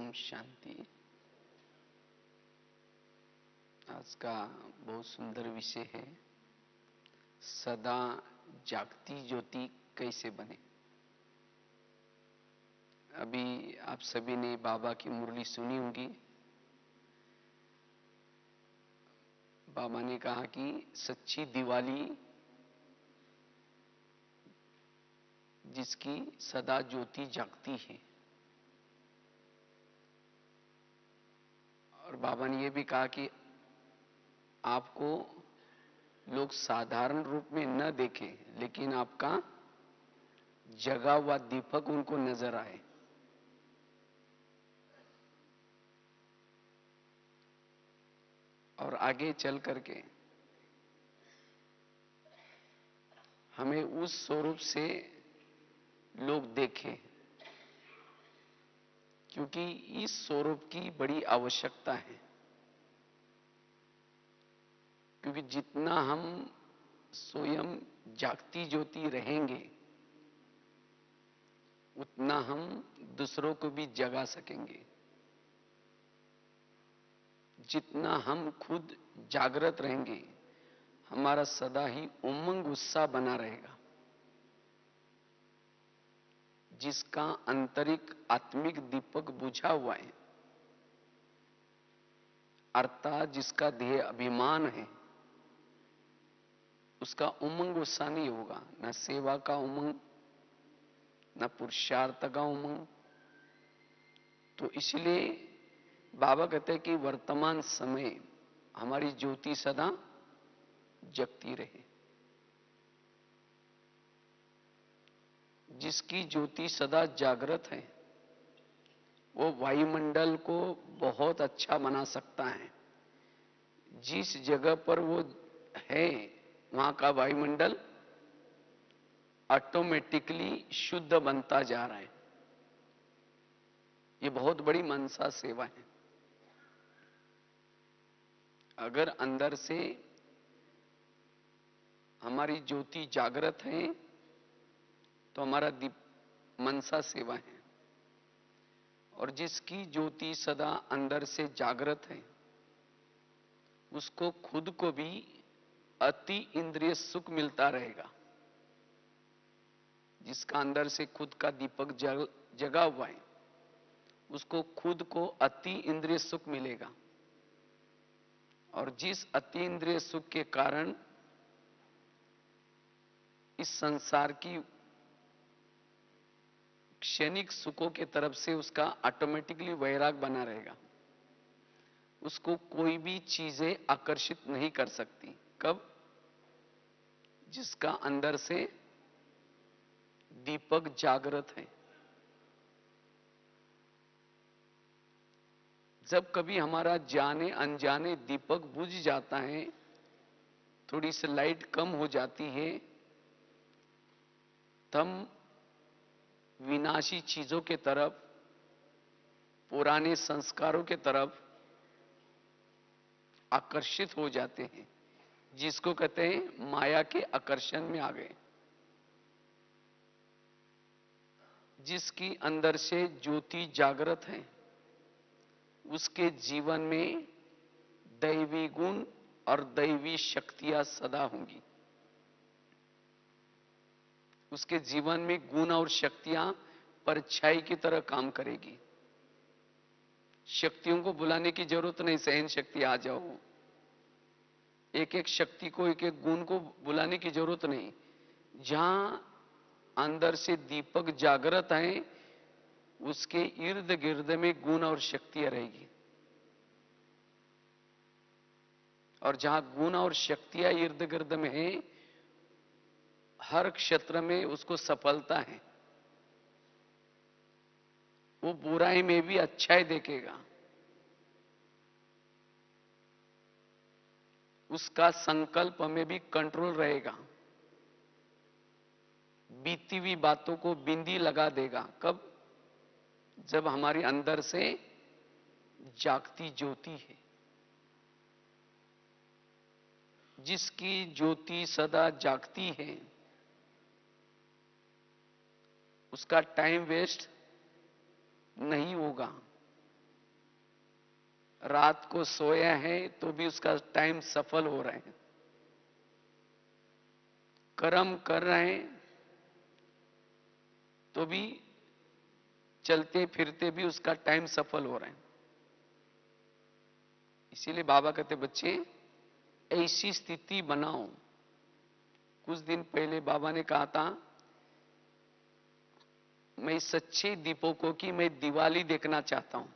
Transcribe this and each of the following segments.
ओम शांति। आज का बहुत सुंदर विषय है, सदा जागती ज्योति कैसे बने। अभी आप सभी ने बाबा की मुरली सुनी होगी। बाबा ने कहा कि सच्ची दिवाली जिसकी सदा ज्योति जागती है। और बाबा ने यह भी कहा कि आपको लोग साधारण रूप में न देखें, लेकिन आपका जगा हुआ दीपक उनको नजर आए। और आगे चल करके हमें उस स्वरूप से लोग देखें, क्योंकि इस स्वरूप की बड़ी आवश्यकता है। क्योंकि जितना हम स्वयं जागती ज्योति रहेंगे, उतना हम दूसरों को भी जगा सकेंगे। जितना हम खुद जागृत रहेंगे, हमारा सदा ही उमंग उत्साह बना रहेगा। जिसका आंतरिक आत्मिक दीपक बुझा हुआ है, अर्थात जिसका ध्येय अभिमान है, उसका उमंग उत्साह नहीं होगा। न सेवा का उमंग, न पुरुषार्थ का उमंग। तो इसलिए बाबा कहते हैं कि वर्तमान समय हमारी ज्योति सदा जगती रहे। जिसकी ज्योति सदा जागृत है, वो वायुमंडल को बहुत अच्छा बना सकता है। जिस जगह पर वो है, वहां का वायुमंडल ऑटोमेटिकली शुद्ध बनता जा रहा है। ये बहुत बड़ी मनसा सेवा है। अगर अंदर से हमारी ज्योति जागृत है, तो हमारा मनसा सेवा है। और जिसकी ज्योति सदा अंदर से जागृत है, उसको खुद को भी अति इंद्रिय सुख मिलता रहेगा। जिसका अंदर से खुद का दीपक जगा हुआ है, उसको खुद को अति इंद्रिय सुख मिलेगा। और जिस अति इंद्रिय सुख के कारण इस संसार की क्षणिक सुखों के तरफ से उसका ऑटोमेटिकली वैराग बना रहेगा। उसको कोई भी चीजें आकर्षित नहीं कर सकती। कब? जिसका अंदर से दीपक जागृत है। जब कभी हमारा जाने अनजाने दीपक बुझ जाता है, थोड़ी सी लाइट कम हो जाती है, तब विनाशी चीजों के तरफ, पुराने संस्कारों के तरफ आकर्षित हो जाते हैं। जिसको कहते हैं माया के आकर्षण में आ गए। जिसकी अंदर से ज्योति जागृत है, उसके जीवन में दैवी गुण और दैवी शक्तियां सदा होंगी। उसके जीवन में गुण और शक्तियां परछाई की तरह काम करेगी। शक्तियों को बुलाने की जरूरत नहीं, सहन शक्ति आ जाओ। एक एक शक्ति को, एक एक गुण को बुलाने की जरूरत नहीं। जहां अंदर से दीपक जागृत है, उसके इर्द गिर्द में गुण और शक्तियां रहेगी। और जहां गुण और शक्तियां इर्द गिर्द में है, हर क्षेत्र में उसको सफलता है। वो बुराई में भी अच्छाई देखेगा। उसका संकल्प में भी कंट्रोल रहेगा। बीती हुई बातों को बिंदी लगा देगा। कब? जब हमारे अंदर से जागती ज्योति है। जिसकी ज्योति सदा जागती है, उसका टाइम वेस्ट नहीं होगा। रात को सोया है तो भी उसका टाइम सफल हो रहा है, कर्म कर रहे हैं तो भी चलते फिरते भी उसका टाइम सफल हो रहा है। इसीलिए बाबा कहते बच्चे ऐसी स्थिति बनाओ। कुछ दिन पहले बाबा ने कहा था, मैं सच्चे दीपकों की मैं दिवाली देखना चाहता हूं।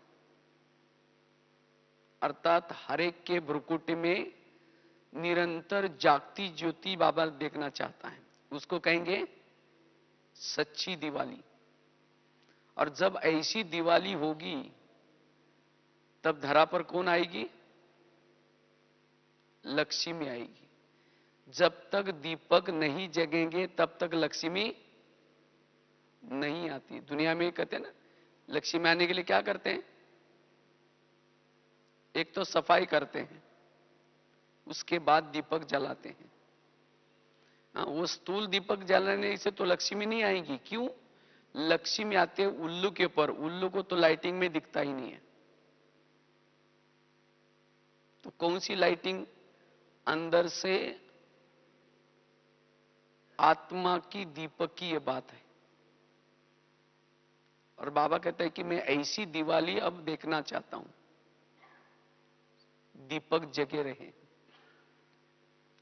अर्थात हर एक के भ्रुकुट में निरंतर जागती ज्योति बाबा देखना चाहता है, उसको कहेंगे सच्ची दिवाली। और जब ऐसी दिवाली होगी तब धरा पर कौन आएगी? लक्ष्मी आएगी। जब तक दीपक नहीं जगेंगे तब तक लक्ष्मी नहीं आती। दुनिया में कहते हैं ना, लक्ष्मी आने के लिए क्या करते हैं? एक तो सफाई करते हैं, उसके बाद दीपक जलाते हैं। हाँ, वो स्थूल दीपक जलाने से तो लक्ष्मी नहीं आएगी। क्यों? लक्ष्मी आते उल्लू के ऊपर, उल्लू को तो लाइटिंग में दिखता ही नहीं है। तो कौन सी लाइटिंग? अंदर से आत्मा की दीपक की ये बात है। और बाबा कहते हैं कि मैं ऐसी दिवाली अब देखना चाहता हूं, दीपक जगे रहे।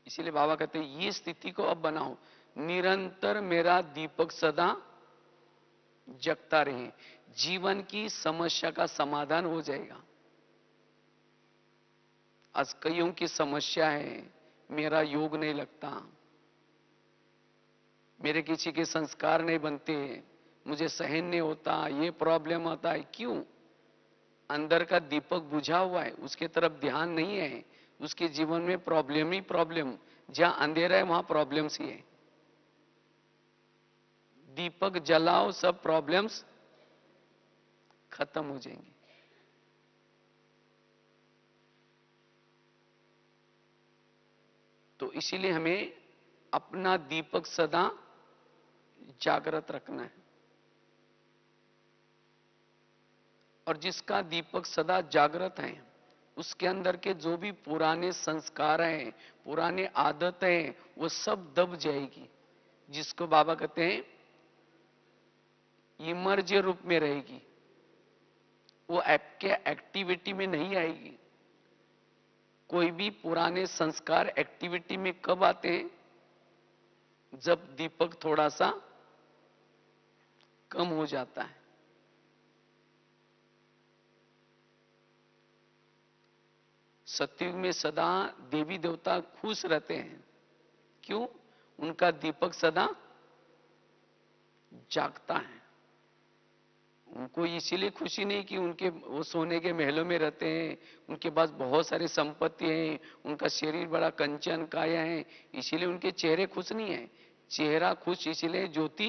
इसीलिए बाबा कहते हैं ये स्थिति को अब बनाओ, निरंतर मेरा दीपक सदा जगता रहे, जीवन की समस्या का समाधान हो जाएगा। आज कईयों की समस्या है, मेरा योग नहीं लगता, मेरे किसी के संस्कार नहीं बनते, मुझे सहन नहीं होता, ये प्रॉब्लम आता है। क्यों? अंदर का दीपक बुझा हुआ है, उसके तरफ ध्यान नहीं है। उसके जीवन में प्रॉब्लम ही प्रॉब्लम। जहां अंधेरा है वहां प्रॉब्लम्स ही है। दीपक जलाओ, सब प्रॉब्लम्स खत्म हो जाएंगी। तो इसीलिए हमें अपना दीपक सदा जागृत रखना है। और जिसका दीपक सदा जागृत है, उसके अंदर के जो भी पुराने संस्कार हैं, पुराने आदतें हैं, वो सब दब जाएगी। जिसको बाबा कहते हैं इमर्ज रूप में रहेगी, वो आपके एक्टिविटी में नहीं आएगी। कोई भी पुराने संस्कार एक्टिविटी में कब आते हैं? जब दीपक थोड़ा सा कम हो जाता है। सतयुग में सदा देवी देवता खुश रहते हैं। क्यों? उनका दीपक सदा जागता है। उनको इसीलिए खुशी नहीं कि उनके वो सोने के महलों में रहते हैं, उनके पास बहुत सारी संपत्ति है, उनका शरीर बड़ा कंचन काया है, इसीलिए उनके चेहरे खुश नहीं है। चेहरा खुश इसीलिए ज्योति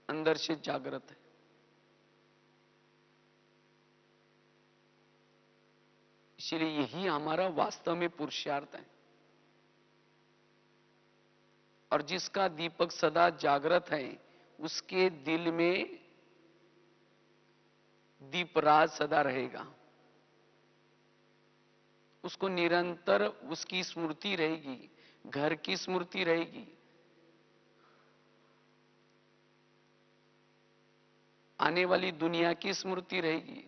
अंदर से जागृत है। इसलिए यही हमारा वास्तव में पुरुषार्थ है। और जिसका दीपक सदा जागृत है, उसके दिल में दीपराज सदा रहेगा। उसको निरंतर उसकी स्मृति रहेगी, घर की स्मृति रहेगी, आने वाली दुनिया की स्मृति रहेगी।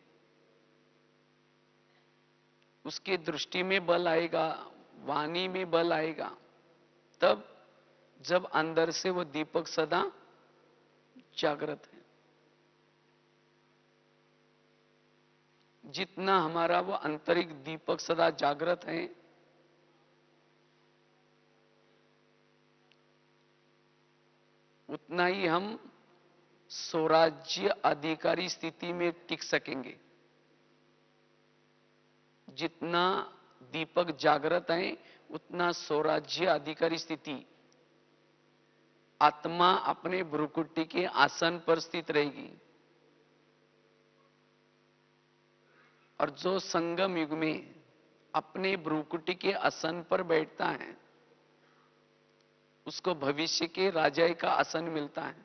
उसके दृष्टि में बल आएगा, वाणी में बल आएगा, तब जब अंदर से वो दीपक सदा जागृत है। जितना हमारा वो आंतरिक दीपक सदा जागृत है, उतना ही हम स्वराज्य अधिकारी स्थिति में टिक सकेंगे। जितना दीपक जागृत है, उतना स्वराज्य अधिकारी स्थिति, आत्मा अपने भ्रुकुटी के आसन पर स्थित रहेगी। और जो संगम युग में अपने भ्रुकुटी के आसन पर बैठता है, उसको भविष्य के राजाई का आसन मिलता है।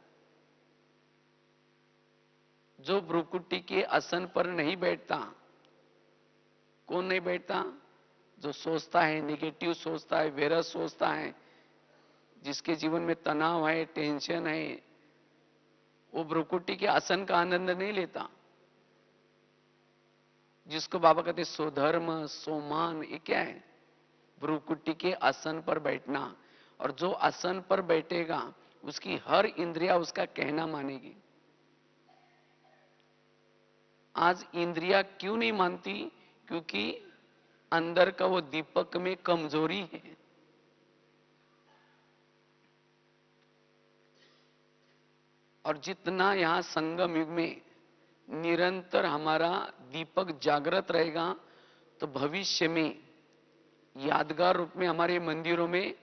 जो भ्रुकुटी के आसन पर नहीं बैठता, कौन नहीं बैठता? जो सोचता है, नेगेटिव सोचता है, वेरस सोचता है, जिसके जीवन में तनाव है, टेंशन है, वो भ्रुकुटी के आसन का आनंद नहीं लेता। जिसको बाबा कहते स्वधर्म सोमान, ये क्या है? भ्रुकुटी के आसन पर बैठना। और जो आसन पर बैठेगा उसकी हर इंद्रिया उसका कहना मानेगी। आज इंद्रिया क्यों नहीं मानती? क्योंकि अंदर का वो दीपक में कमजोरी है। और जितना यहां संगम युग में निरंतर हमारा दीपक जागृत रहेगा, तो भविष्य में यादगार रूप में हमारे मंदिरों में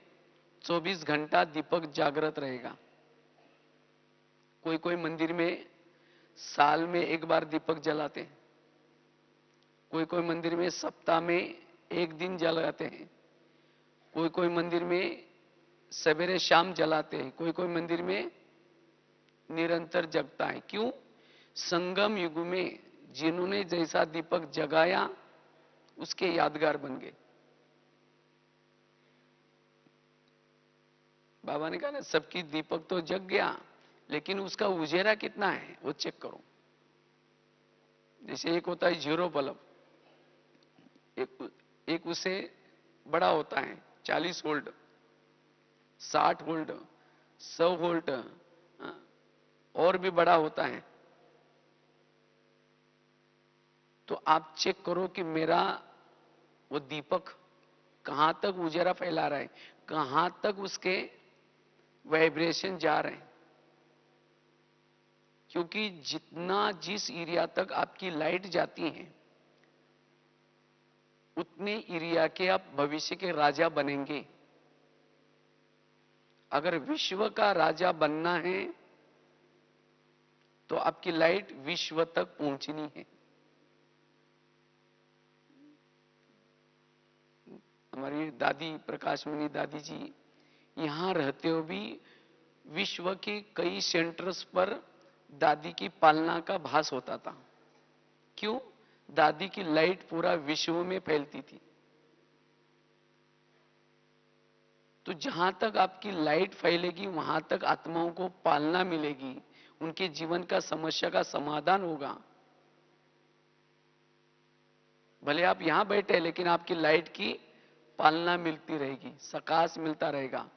24 घंटा दीपक जागृत रहेगा। कोई कोई मंदिर में साल में एक बार दीपक जलाते हैं, कोई कोई मंदिर में सप्ताह में एक दिन जलाते हैं, कोई कोई मंदिर में सवेरे शाम जलाते हैं, कोई कोई मंदिर में निरंतर जगता है। क्यों? संगम युग में जिन्होंने जैसा दीपक जगाया उसके यादगार बन गए। बाबा ने कहा ना, सबकी दीपक तो जग गया, लेकिन उसका उजेरा कितना है वो चेक करो। जैसे एक होता है जीरो बल्ब, एक उससे बड़ा होता है 40 वोल्ट, 60 वोल्ट, 100 वोल्ट, और भी बड़ा होता है। तो आप चेक करो कि मेरा वो दीपक कहां तक उजेरा फैला रहा है, कहां तक उसके वाइब्रेशन जा रहे हैं। क्योंकि जितना जिस एरिया तक आपकी लाइट जाती है, उतने एरिया के आप भविष्य के राजा बनेंगे। अगर विश्व का राजा बनना है तो आपकी लाइट विश्व तक पहुंचनी है। हमारी दादी प्रकाशमणि दादी जी यहां रहते हुए भी विश्व के कई सेंटर्स पर दादी की पालना का भास होता था। क्यों? दादी की लाइट पूरा विश्व में फैलती थी। तो जहां तक आपकी लाइट फैलेगी वहां तक आत्माओं को पालना मिलेगी, उनके जीवन का समस्या का समाधान होगा। भले आप यहां बैठे लेकिन आपकी लाइट की पालना मिलती रहेगी, सकाश मिलता रहेगा,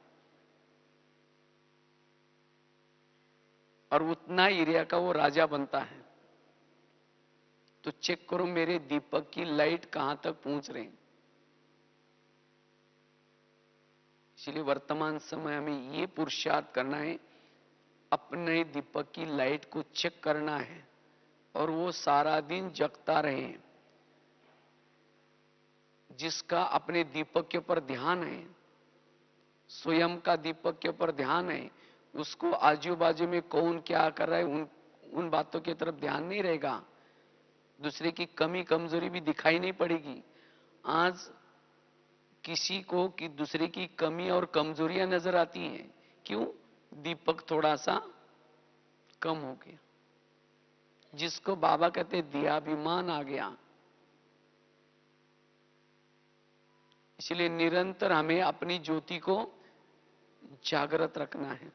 और उतना एरिया का वो राजा बनता है। तो चेक करो मेरे दीपक की लाइट कहां तक पहुंच रही। इसलिए वर्तमान समय में ये पुरुषार्थ करना है, अपने दीपक की लाइट को चेक करना है और वो सारा दिन जगता रहे। जिसका अपने दीपक के ऊपर ध्यान है, स्वयं का दीपक के ऊपर ध्यान है, उसको आजू बाजू में कौन क्या कर रहा है उन बातों की तरफ ध्यान नहीं रहेगा। दूसरे की कमी कमजोरी भी दिखाई नहीं पड़ेगी। आज किसी को कि दूसरे की कमी और कमजोरियां नजर आती हैं। क्यों? दीपक थोड़ा सा कम हो गया। जिसको बाबा कहते दियाभिमान आ गया। इसलिए निरंतर हमें अपनी ज्योति को जागृत रखना है,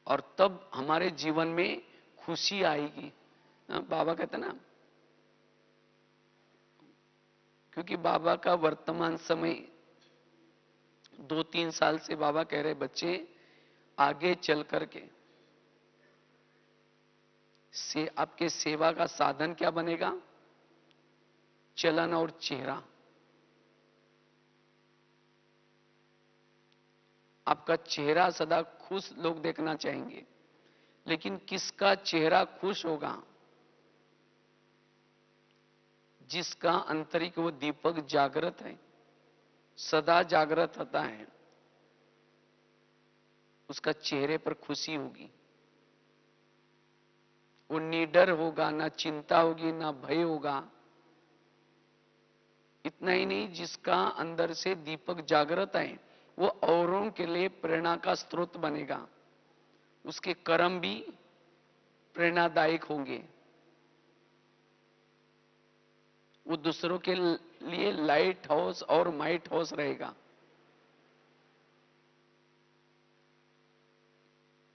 और तब हमारे जीवन में खुशी आएगी। बाबा कहते ना, क्योंकि बाबा का वर्तमान समय 2-3 साल से बाबा कह रहे बच्चे आगे चल करके से आपके सेवा का साधन क्या बनेगा? चलन और चेहरा। आपका चेहरा सदा खुश लोग देखना चाहेंगे, लेकिन किसका चेहरा खुश होगा? जिसका आंतरिक वो दीपक जागृत है, सदा जागृत होता है, उसका चेहरे पर खुशी होगी। वो निडर होगा, ना चिंता होगी, ना भय होगा। इतना ही नहीं, जिसका अंदर से दीपक जागृत है वो औरों के लिए प्रेरणा का स्रोत बनेगा। उसके कर्म भी प्रेरणादायक होंगे। वो दूसरों के लिए लाइट हाउस और माइट हाउस रहेगा।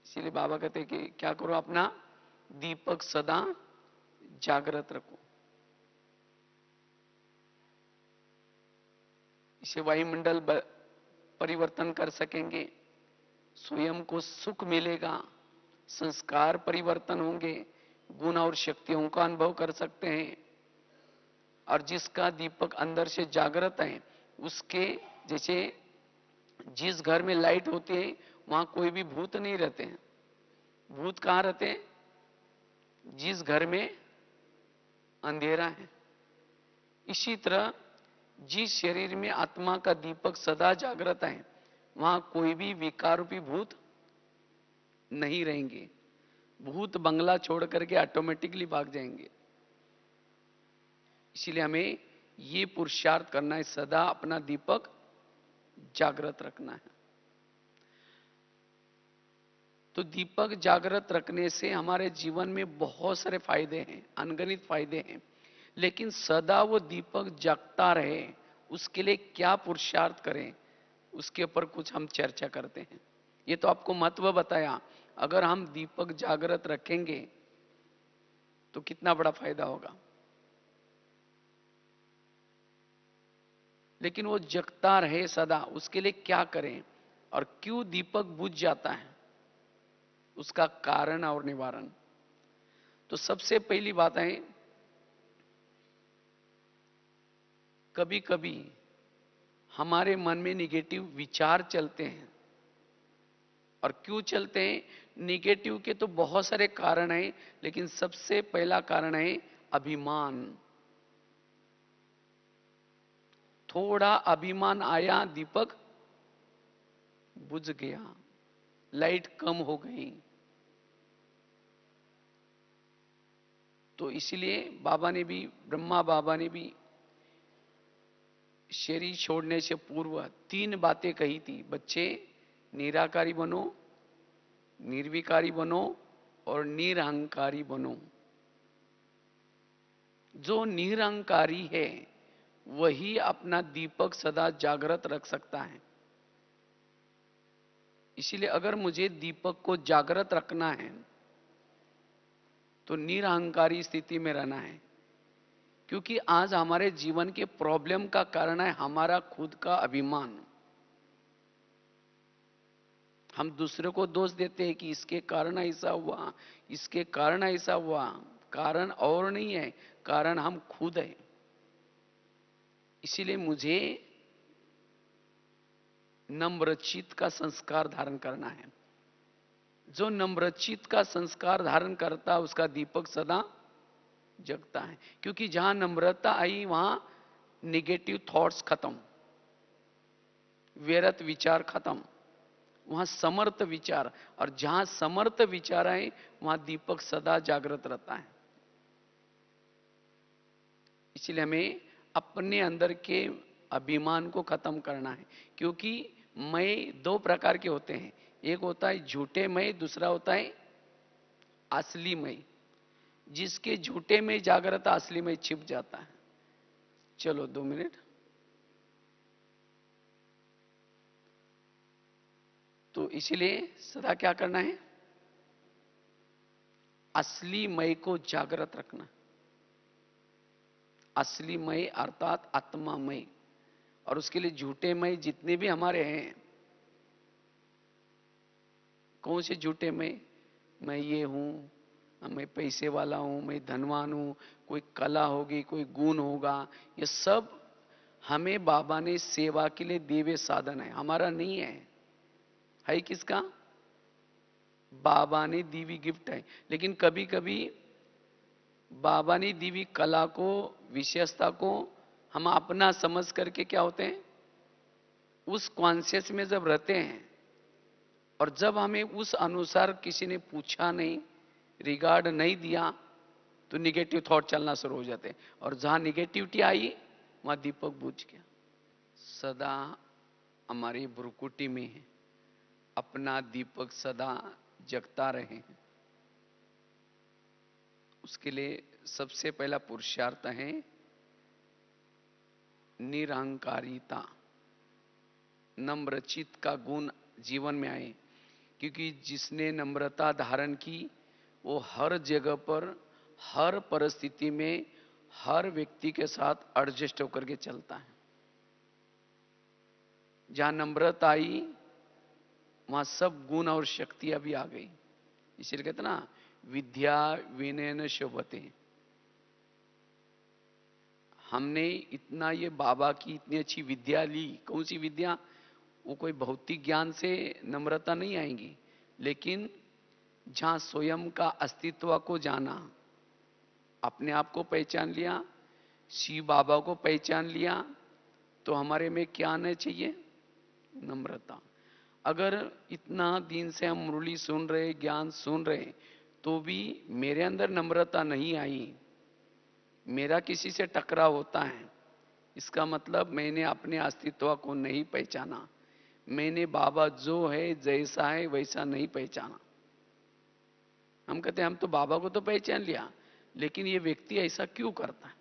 इसीलिए बाबा कहते हैं कि क्या करो, अपना दीपक सदा जागृत रखो। इसे वायुमंडल परिवर्तन कर सकेंगे, स्वयं को सुख मिलेगा, संस्कार परिवर्तन होंगे, गुण और शक्तियों का अनुभव कर सकते हैं। और जिसका दीपक अंदर से जागृत है, उसके जैसे जिस घर में लाइट होती है वहां कोई भी भूत नहीं रहते हैं। भूत कहां रहते हैं? जिस घर में अंधेरा है। इसी तरह जिस शरीर में आत्मा का दीपक सदा जागृत है, वहां कोई भी विकार रूपी भूत नहीं रहेंगे। भूत बंगला छोड़ करके ऑटोमेटिकली भाग जाएंगे। इसलिए हमें ये पुरुषार्थ करना है, सदा अपना दीपक जागृत रखना है। तो दीपक जागृत रखने से हमारे जीवन में बहुत सारे फायदे हैं, अनगिनत फायदे हैं। लेकिन सदा वो दीपक जगता रहे, उसके लिए क्या पुरुषार्थ करें, उसके ऊपर कुछ हम चर्चा करते हैं। ये तो आपको महत्व बताया। अगर हम दीपक जागृत रखेंगे तो कितना बड़ा फायदा होगा। लेकिन वो जगता रहे सदा, उसके लिए क्या करें और क्यों दीपक बुझ जाता है, उसका कारण और निवारण। तो सबसे पहली बात है, कभी कभी हमारे मन में निगेटिव विचार चलते हैं। और क्यों चलते हैं? निगेटिव के तो बहुत सारे कारण हैं, लेकिन सबसे पहला कारण है अभिमान। थोड़ा अभिमान आया, दीपक बुझ गया, लाइट कम हो गई। तो इसलिए बाबा ने भी, ब्रह्मा बाबा ने भी शरीर छोड़ने से पूर्व 3 बातें कही थी। बच्चे, निराकारी बनो, निर्विकारी बनो और निरहंकारी बनो। जो निरहंकारी है वही अपना दीपक सदा जागृत रख सकता है। इसीलिए अगर मुझे दीपक को जागृत रखना है तो निरहंकारी स्थिति में रहना है। क्योंकि आज हमारे जीवन के प्रॉब्लम का कारण है हमारा खुद का अभिमान। हम दूसरे को दोष देते हैं कि इसके कारण ऐसा हुआ, इसके कारण ऐसा हुआ। कारण और नहीं है, कारण हम खुद हैं। इसीलिए मुझे नम्रचित का संस्कार धारण करना है। जो नम्रचित का संस्कार धारण करता है उसका दीपक सदा जगता है। क्योंकि जहां नम्रता आई वहां निगेटिव थॉट्स खत्म, व्यर्थ विचार खत्म, वहां समर्थ विचार। और जहां समर्थ विचार आए वहां दीपक सदा जागृत रहता है। इसलिए हमें अपने अंदर के अभिमान को खत्म करना है। क्योंकि मैं 2 प्रकार के होते हैं, एक होता है झूठे मैं, दूसरा होता है असली मैं। जिसके झूठे में जागृत, असली में छिप जाता है। चलो 2 मिनट। तो इसलिए सदा क्या करना है? असली मय को जागृत रखना। असली मय अर्थात आत्मा मय। और उसके लिए झूठे मय जितने भी हमारे हैं, कौन से झूठे मय? मैं ये हूं, मैं पैसे वाला हूं, मैं धनवान हूं, कोई कला होगी, कोई गुण होगा। ये सब हमें बाबा ने सेवा के लिए दिए साधन है, हमारा नहीं है किसका? बाबा ने दी हुई गिफ्ट है। लेकिन कभी कभी बाबा ने दी हुई कला को, विशेषता को हम अपना समझ करके क्या होते हैं, उस कॉन्शियस में जब रहते हैं और जब हमें उस अनुसार किसी ने पूछा नहीं, रिगार्ड नहीं दिया, तो निगेटिव थॉट चलना शुरू हो जाते हैं। और जहां निगेटिविटी आई वहां दीपक बुझ गया। सदा हमारी भ्रुकुटी में अपना दीपक सदा जगता रहे। उसके लिए सबसे पहला पुरुषार्थ है निरहंकारिता, नम्रचित का गुण जीवन में आए। क्योंकि जिसने नम्रता धारण की वो हर जगह पर, हर परिस्थिति में, हर व्यक्ति के साथ एडजस्ट होकर के चलता है। जहां नम्रता आई वहां सब गुण और शक्तियां भी आ गई। इसलिए कहते ना, विद्या विनयन शोभते। हमने इतना ये बाबा की इतनी अच्छी विद्या ली। कौन सी विद्या? वो कोई भौतिक ज्ञान से नम्रता नहीं आएगी, लेकिन जहां स्वयं का अस्तित्व को जाना, अपने आप को पहचान लिया, शिव बाबा को पहचान लिया, तो हमारे में क्या आना चाहिए? नम्रता। अगर इतना दिन से हम मुरली सुन रहे, ज्ञान सुन रहे, तो भी मेरे अंदर नम्रता नहीं आई, मेरा किसी से टकराव होता है, इसका मतलब मैंने अपने अस्तित्व को नहीं पहचाना। मैंने बाबा जो है, जैसा है वैसा नहीं पहचाना। हम कहते हैं हम तो बाबा को तो पहचान लिया, लेकिन ये व्यक्ति ऐसा क्यों करता है?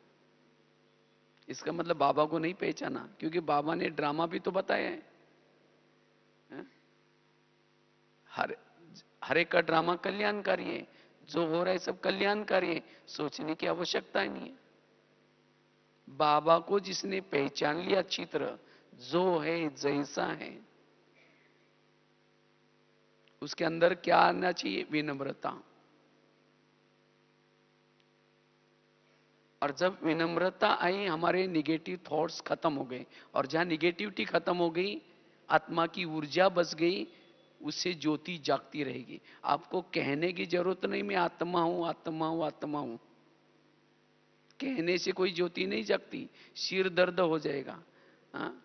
इसका मतलब बाबा को नहीं पहचाना, क्योंकि बाबा ने ड्रामा भी तो बताया है। हर एक का ड्रामा कल्याणकारी है, जो हो रहा है सब कल्याणकारी है, सोचने की आवश्यकता ही नहीं है। बाबा को जिसने पहचान लिया चित्र, जो है जैसा है, उसके अंदर क्या आना चाहिए? विनम्रता। और जब विनम्रता आई, हमारे निगेटिव थॉट्स खत्म हो गए, और जहां निगेटिविटी खत्म हो गई, आत्मा की ऊर्जा बच गई, उससे ज्योति जागती रहेगी। आपको कहने की जरूरत नहीं मैं आत्मा हूं, आत्मा हूं, आत्मा हूं। कहने से कोई ज्योति नहीं जागती, सिर दर्द हो जाएगा। हाँ?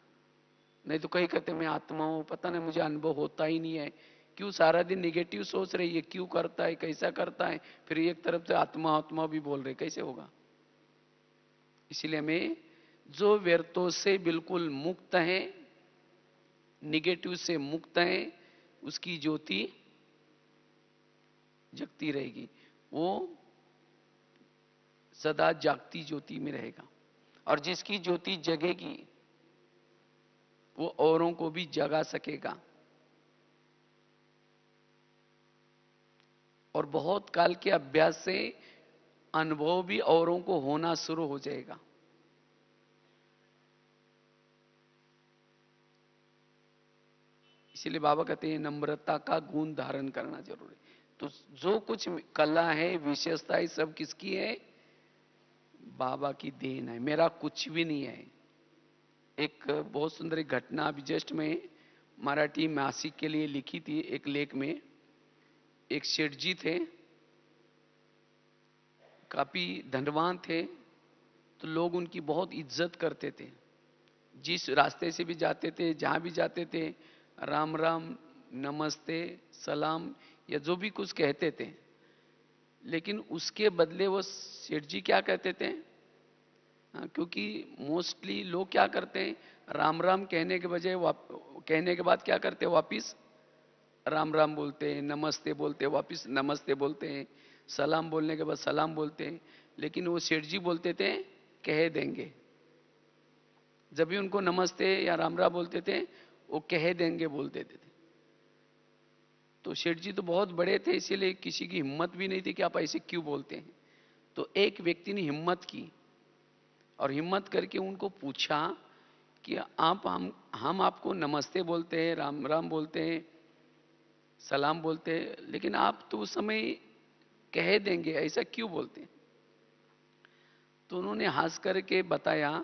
नहीं तो कहीं कहते मैं आत्मा हूं, पता नहीं मुझे अनुभव होता ही नहीं है। क्यों सारा दिन निगेटिव सोच रही है? क्यों करता है, कैसा करता है? फिर एक तरफ से आत्मा आत्मा भी बोल रहे, कैसे होगा? इसलिए हमें जो व्यर्थों से बिल्कुल मुक्त है, निगेटिव से मुक्त है, उसकी ज्योति जगती रहेगी, वो सदा जागती ज्योति में रहेगा। और जिसकी ज्योति जगेगी वो औरों को भी जगा सकेगा, और बहुत काल के अभ्यास से अनुभव भी औरों को होना शुरू हो जाएगा। इसलिए बाबा कहते हैं नम्रता का गुण धारण करना जरूरी। तो जो कुछ कला है, विशेषता है, सब किसकी है? बाबा की देन है, मेरा कुछ भी नहीं है। एक बहुत सुंदर घटना अभी जस्ट में मराठी मासिक के लिए लिखी थी। एक लेख में एक सेठ जी थे, काफी धनवान थे, तो लोग उनकी बहुत इज्जत करते थे। जिस रास्ते से भी जाते थे, जहां भी जाते थे, राम राम, नमस्ते, सलाम, या जो भी कुछ कहते थे। लेकिन उसके बदले वो सेठ जी क्या कहते थे? क्योंकि मोस्टली लोग क्या करते हैं, राम राम कहने के बजाय कहने के बाद क्या करते हैं? वापिस राम राम बोलते हैं, नमस्ते बोलते हैं, वापिस नमस्ते बोलते हैं, सलाम बोलने के बाद सलाम बोलते हैं। लेकिन वो सेठ जी बोलते थे कह देंगे। जब भी उनको नमस्ते या राम राम बोलते थे, वो कह देंगे बोल देते थे। तो सेठ जी तो बहुत बड़े थे, इसीलिए किसी की हिम्मत भी नहीं थी कि आप ऐसे क्यों बोलते हैं। तो एक व्यक्ति ने हिम्मत की, और हिम्मत करके उनको पूछा कि आप हम आपको नमस्ते बोलते हैं, राम राम बोलते हैं, सलाम बोलते हैं, लेकिन आप तो उस समय कह देंगे, ऐसा क्यों बोलते हैं? तो उन्होंने हंस करके बताया,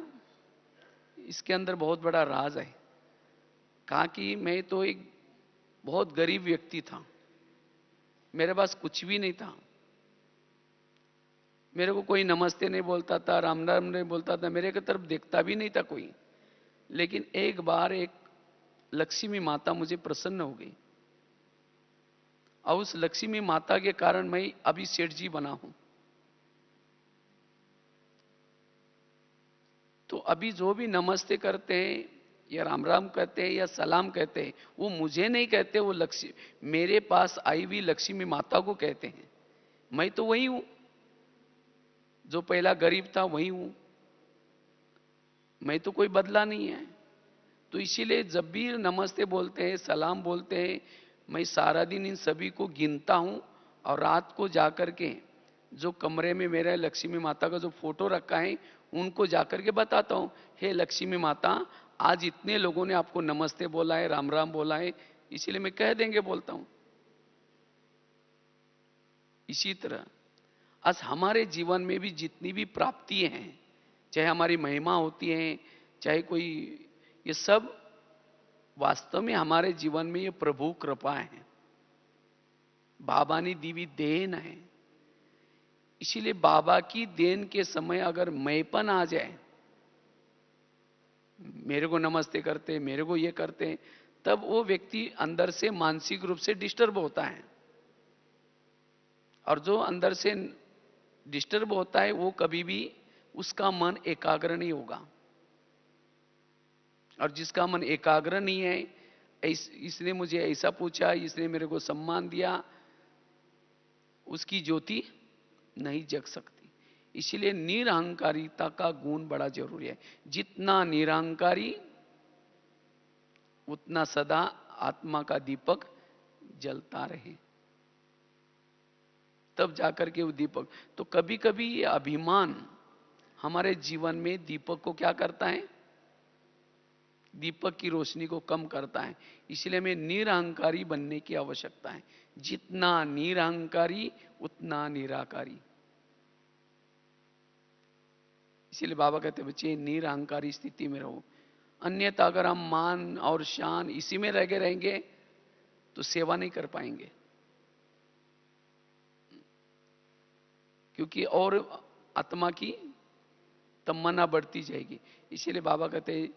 इसके अंदर बहुत बड़ा राज है। कहा कि मैं तो एक बहुत गरीब व्यक्ति था, मेरे पास कुछ भी नहीं था, मेरे को कोई नमस्ते नहीं बोलता था, राम राम नहीं बोलता था, मेरे की तरफ देखता भी नहीं था कोई। लेकिन एक बार एक लक्ष्मी माता मुझे प्रसन्न हो गई, और उस लक्ष्मी माता के कारण मैं अभी सेठ जी बना हूं। तो अभी जो भी नमस्ते करते हैं या राम राम कहते हैं या सलाम कहते हैं, वो मुझे नहीं कहते, वो लक्ष्मी, मेरे पास आई हुई लक्ष्मी माता को कहते हैं। मैं तो वही हूं, जो पहला गरीब था वही हूं। मैं तो कोई बदला नहीं है। तो इसीलिए जब भी नमस्ते बोलते हैं, सलाम बोलते हैं, मैं सारा दिन इन सभी को गिनता हूं और रात को जाकर के जो कमरे में मेरे लक्ष्मी माता का जो फोटो रखा है उनको जाकर के बताता हूं, हे लक्ष्मी माता, आज इतने लोगों ने आपको नमस्ते बोला है, राम राम बोला है, इसीलिए मैं कह देंगे बोलता हूं। इसी तरह आज हमारे जीवन में भी जितनी भी प्राप्ति हैं, चाहे हमारी महिमा होती है, चाहे कोई, ये सब वास्तव में हमारे जीवन में ये प्रभु कृपा है, बाबा ने दी हुई देन है। इसीलिए बाबा की देन के समय अगर मैंपन आ जाए, मेरे को नमस्ते करते, मेरे को ये करते, तब वो व्यक्ति अंदर से मानसिक रूप से डिस्टर्ब होता है। और जो अंदर से डिस्टर्ब होता है वो कभी भी उसका मन एकाग्र नहीं होगा। और जिसका मन एकाग्र नहीं है, इसने मुझे ऐसा पूछा, इसने मेरे को सम्मान दिया, उसकी ज्योति नहीं जग सकती। इसीलिए निरहंकारिता का गुण बड़ा जरूरी है। जितना निरहंकारी उतना सदा आत्मा का दीपक जलता रहे, तब जाकर के वो दीपक। तो कभी कभी ये अभिमान हमारे जीवन में दीपक को क्या करता है, दीपक की रोशनी को कम करता है। इसलिए हमें निरहंकारी बनने की आवश्यकता है। जितना निरहंकारी उतना निराकारी। इसीलिए बाबा कहते बच्चे निरहंकारी स्थिति में रहो, अन्यथा अगर हम मान और शान इसी में रह गए रहेंगे तो सेवा नहीं कर पाएंगे। क्योंकि और आत्मा की तमन्ना बढ़ती जाएगी। इसीलिए बाबा कहते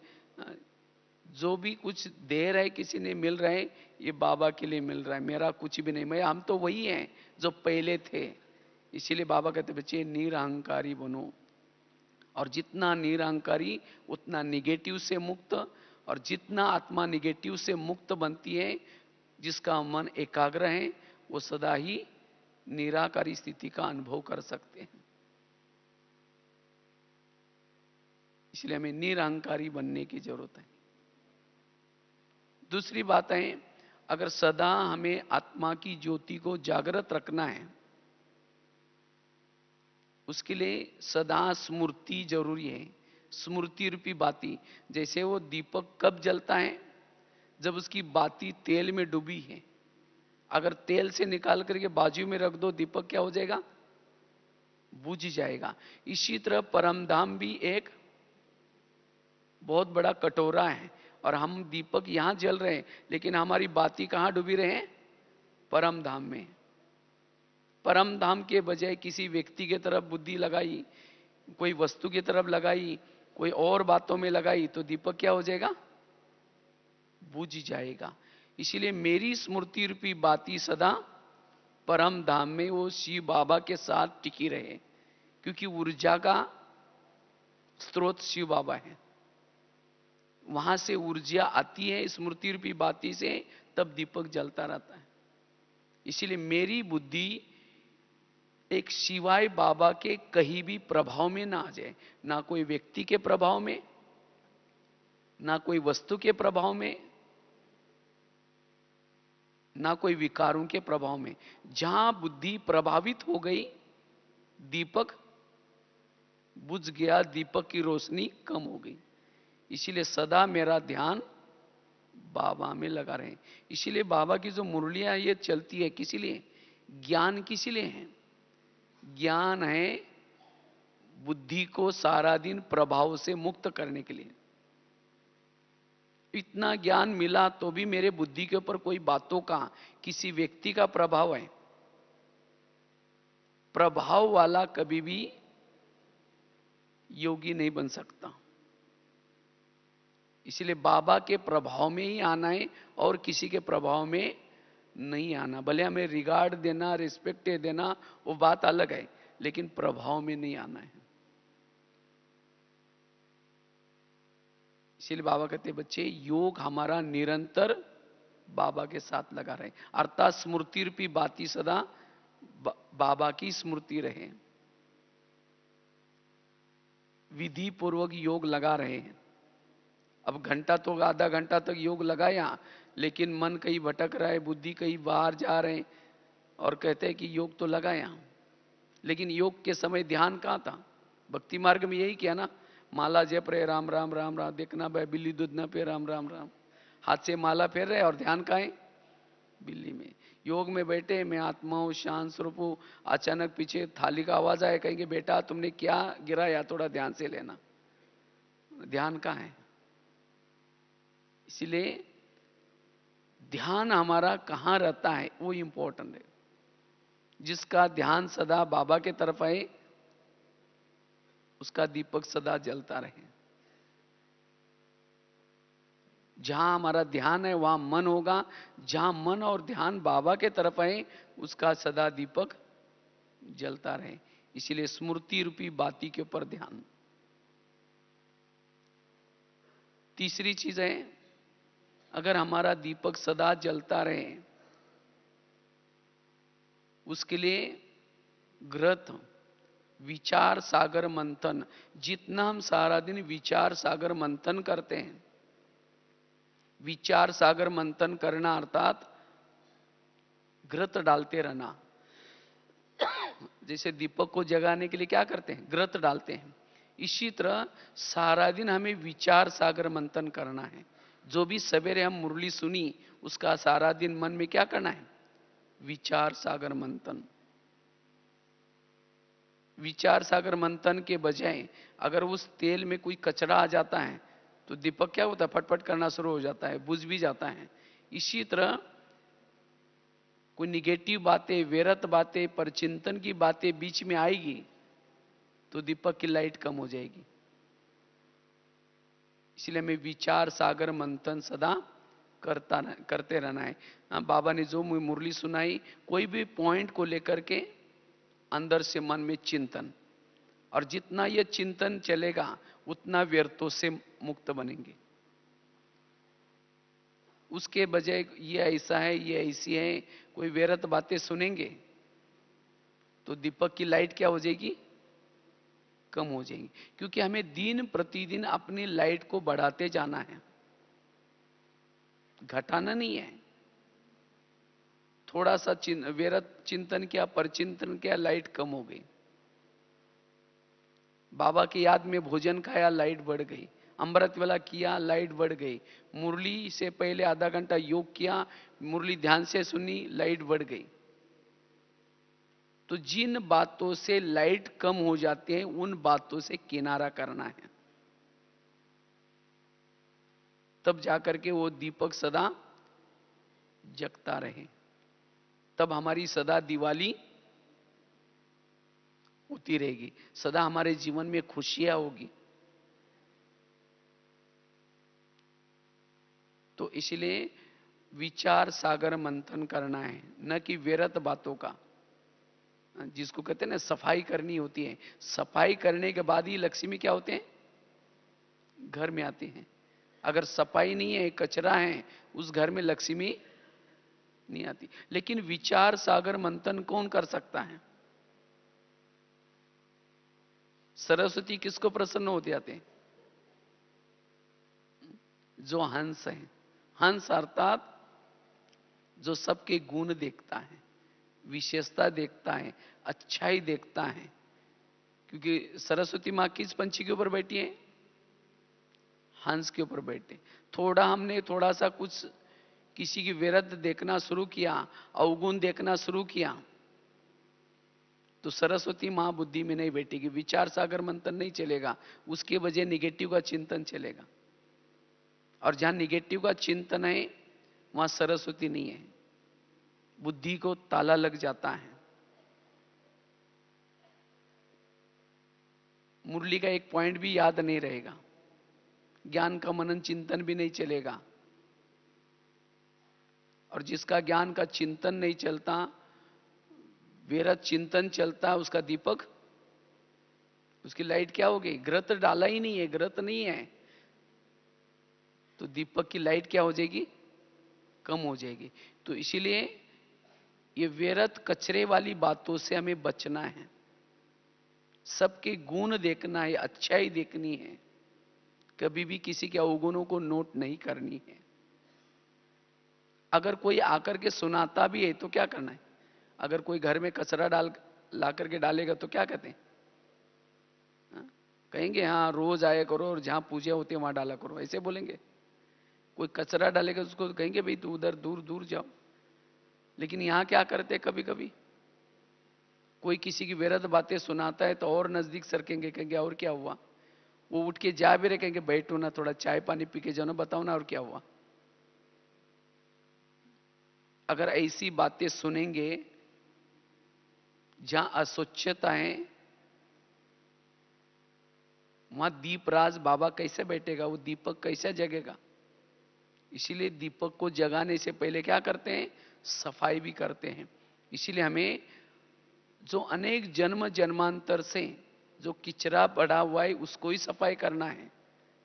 जो भी कुछ दे रहे किसी ने मिल रहा है, ये बाबा के लिए मिल रहा है, मेरा कुछ भी नहीं, मैं हम तो वही हैं जो पहले थे। इसीलिए बाबा कहते बच्चे निरहंकारी बनो। और जितना निरहंकारी उतना निगेटिव से मुक्त, और जितना आत्मा निगेटिव से मुक्त बनती है, जिसका मन एकाग्र है, वो सदा ही निराकारी स्थिति का अनुभव कर सकते हैं। इसलिए हमें निरहंकारी बनने की जरूरत है। दूसरी बात है, अगर सदा हमें आत्मा की ज्योति को जागृत रखना है, उसके लिए सदा स्मृति जरूरी है। स्मृति रूपी बाती, जैसे वो दीपक कब जलता है, जब उसकी बाती तेल में डूबी है। अगर तेल से निकाल करके बाजू में रख दो, दीपक क्या हो जाएगा, बुझ जाएगा। इसी तरह परमधाम भी एक बहुत बड़ा कटोरा है, और हम दीपक यहां जल रहे हैं, लेकिन हमारी बाती कहां डूबी रहे हैं, परम धाम में। परम धाम के बजाय किसी व्यक्ति की तरफ बुद्धि लगाई, कोई वस्तु की तरफ लगाई, कोई और बातों में लगाई, तो दीपक क्या हो जाएगा, बुझ जाएगा। इसीलिए मेरी स्मृति रूपी बाती सदा परम धाम में वो शिव बाबा के साथ टिकी रहे, क्योंकि ऊर्जा का स्रोत शिव बाबा है। वहां से ऊर्जा आती है स्मृति रूपी बाती से, तब दीपक जलता रहता है। इसीलिए मेरी बुद्धि एक शिवाय बाबा के कहीं भी प्रभाव में ना आ जाए, ना कोई व्यक्ति के प्रभाव में, ना कोई वस्तु के प्रभाव में, ना कोई विकारों के प्रभाव में। जहां बुद्धि प्रभावित हो गई, दीपक बुझ गया, दीपक की रोशनी कम हो गई। इसीलिए सदा मेरा ध्यान बाबा में लगा रहे। इसीलिए बाबा की जो मुरलियां ये चलती है, किसी लिए, ज्ञान किसी लिए है, ज्ञान है बुद्धि को सारा दिन प्रभाव से मुक्त करने के लिए। इतना ज्ञान मिला तो भी मेरे बुद्धि के ऊपर कोई बातों का, किसी व्यक्ति का प्रभाव है। प्रभाव वाला कभी भी योगी नहीं बन सकता। इसलिए बाबा के प्रभाव में ही आना है, और किसी के प्रभाव में नहीं आना। भले हमें रिगार्ड देना, रिस्पेक्ट देना, वो बात अलग है, लेकिन प्रभाव में नहीं आना है। इसलिए बाबा कहते बच्चे, योग हमारा निरंतर बाबा के साथ लगा रहे, अर्थात स्मृति रूपी बाती सदा बाबा की स्मृति रहे। विधि पूर्वक योग लगा रहे हैं। अब घंटा तो आधा घंटा तक योग लगाया, लेकिन मन कहीं भटक रहा है, बुद्धि कहीं बाहर जा रहे हैं, और कहते हैं कि योग तो लगाया, लेकिन योग के समय ध्यान कहाँ था? भक्ति मार्ग में यही किया ना, माला जप रहे, राम राम राम राम, देखना भाई बिल्ली दूध ना पे, राम राम राम, हाथ से माला फेर रहे और ध्यान कहाँ है? बिल्ली में। योग में बैठे, मैं आत्मा हूं, शांत स्वरूप हूं, अचानक पीछे थाली का आवाज आए, कहेंगे बेटा तुमने क्या गिराया, थोड़ा ध्यान से लेना। ध्यान कहाँ है? इसलिए ध्यान हमारा कहां रहता है वो इंपॉर्टेंट है। जिसका ध्यान सदा बाबा के तरफ है, उसका दीपक सदा जलता रहे। जहां हमारा ध्यान है वहां मन होगा, जहां मन और ध्यान बाबा के तरफ है, उसका सदा दीपक जलता रहे। इसलिए स्मृति रूपी बाती के ऊपर ध्यान। तीसरी चीज है, अगर हमारा दीपक सदा जलता रहे, उसके लिए ग्रथ, विचार सागर मंथन। जितना हम सारा दिन विचार सागर मंथन करते हैं, विचार सागर मंथन करना अर्थात घृत डालते रहना। जैसे दीपक को जगाने के लिए क्या करते हैं? घृत डालते हैं। इसी तरह सारा दिन हमें विचार सागर मंथन करना है। जो भी सवेरे हम मुरली सुनी, उसका सारा दिन मन में क्या करना है? विचार सागर मंथन। विचार सागर मंथन के बजाय अगर उस तेल में कोई कचरा आ जाता है, तो दीपक क्या होता है? फटफट करना शुरू हो जाता है, बुझ भी जाता है। इसी तरह कोई निगेटिव बातें, व्यर्थ बातें, परचिंतन की बातें बीच में आएगी, तो दीपक की लाइट कम हो जाएगी। इसलिए हमें विचार सागर मंथन सदा करते रहना है। बाबा ने जो मुरली सुनाई, कोई भी पॉइंट को लेकर के अंदर से मन में चिंतन, और जितना यह चिंतन चलेगा उतना व्यर्थों से मुक्त बनेंगे। उसके बजाय ये ऐसा है, ये ऐसी है, कोई व्यर्थ बातें सुनेंगे, तो दीपक की लाइट क्या हो जाएगी? कम हो जाएगी। क्योंकि हमें दिन प्रतिदिन अपनी लाइट को बढ़ाते जाना है, घटाना नहीं है। थोड़ा सा व्यर्थ चिंतन किया, परचिंतन किया, लाइट कम हो गई। बाबा की याद में भोजन खाया, लाइट बढ़ गई। अमृत वाला किया, लाइट बढ़ गई। मुरली से पहले आधा घंटा योग किया, मुरली ध्यान से सुनी, लाइट बढ़ गई। तो जिन बातों से लाइट कम हो जाती है, उन बातों से किनारा करना है। तब जाकर के वो दीपक सदा जगता रहे। तब हमारी सदा दिवाली होती रहेगी, सदा हमारे जीवन में खुशियां होगी। तो इसलिए विचार सागर मंथन करना है, न कि व्यर्थ बातों का। जिसको कहते हैं ना, सफाई करनी होती है। सफाई करने के बाद ही लक्ष्मी क्या होते हैं? घर में आते हैं। अगर सफाई नहीं है, कचरा है, उस घर में लक्ष्मी नहीं आती। लेकिन विचार सागर मंथन कौन कर सकता है? सरस्वती किसको प्रसन्न होते आते हैं? जो हंस है। हंस अर्थात जो सबके गुण देखता है, विशेषता देखता है, अच्छाई देखता है। क्योंकि सरस्वती मां किस पंछी के ऊपर बैठी है? हंस के ऊपर बैठे। हमने थोड़ा सा कुछ किसी की विरुद्ध देखना शुरू किया, अवगुण देखना शुरू किया, तो सरस्वती मां बुद्धि में नहीं बैठेगी, विचार सागर मंथन नहीं चलेगा, उसके बजाय निगेटिव का चिंतन चलेगा। और जहां निगेटिव का चिंतन है, वहां सरस्वती नहीं है, बुद्धि को ताला लग जाता है। मुरली का एक पॉइंट भी याद नहीं रहेगा, ज्ञान का मनन चिंतन भी नहीं चलेगा। और जिसका ज्ञान का चिंतन नहीं चलता, व्यर्थ चिंतन चलता, उसका दीपक, उसकी लाइट क्या होगी? घृत डाला ही नहीं है, घृत नहीं है, तो दीपक की लाइट क्या हो जाएगी? कम हो जाएगी। तो इसीलिए ये व्यर्थ कचरे वाली बातों से हमें बचना है। सबके गुण देखना है, अच्छाई देखनी है, कभी भी किसी के अवगुणों को नोट नहीं करनी है। अगर कोई आकर के सुनाता भी है तो क्या करना है? अगर कोई घर में कचरा डाल ला करके डालेगा तो क्या कहते हैं? हाँ? कहेंगे हाँ रोज आया करो और जहां पूजा होती है वहां डाला करो, ऐसे बोलेंगे? कोई कचरा डालेगा उसको तो कहेंगे भाई तू उधर दूर दूर जाओ। लेकिन यहां क्या करते हैं, कभी कभी कोई किसी की व्यर्थ बातें सुनाता है तो और नजदीक सरकेंगे, कहेंगे और क्या हुआ? वो उठ के जा भी रहे, कहेंगे बैठो ना, थोड़ा चाय पानी पी के जाओ ना, बताओ ना और क्या हुआ। अगर ऐसी बातें सुनेंगे जहां अस्वच्छता है, वहां दीपराज बाबा कैसे बैठेगा? वो दीपक कैसे जगेगा? इसीलिए दीपक को जगाने से पहले क्या करते हैं? सफाई भी करते हैं। इसीलिए हमें जो अनेक जन्म जन्मांतर से जो किचरा पड़ा हुआ है उसको ही सफाई करना है।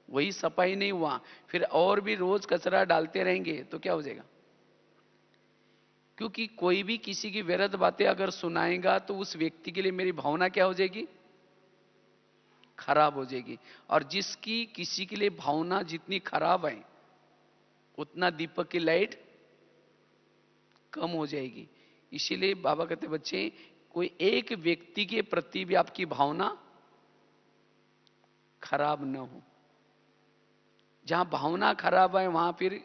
वही सफाई नहीं हुआ फिर और भी रोज कचरा डालते रहेंगे तो क्या हो जाएगा? क्योंकि कोई भी किसी की व्यर्थ बातें अगर सुनाएगा तो उस व्यक्ति के लिए मेरी भावना क्या हो जाएगी? खराब हो जाएगी। और जिसकी किसी के लिए भावना जितनी खराब है उतना दीपक की लाइट कम हो जाएगी। इसीलिए बाबा कहते बच्चे, कोई एक व्यक्ति के प्रति भी आपकी भावना खराब न हो। जहां भावना खराब है वहां फिर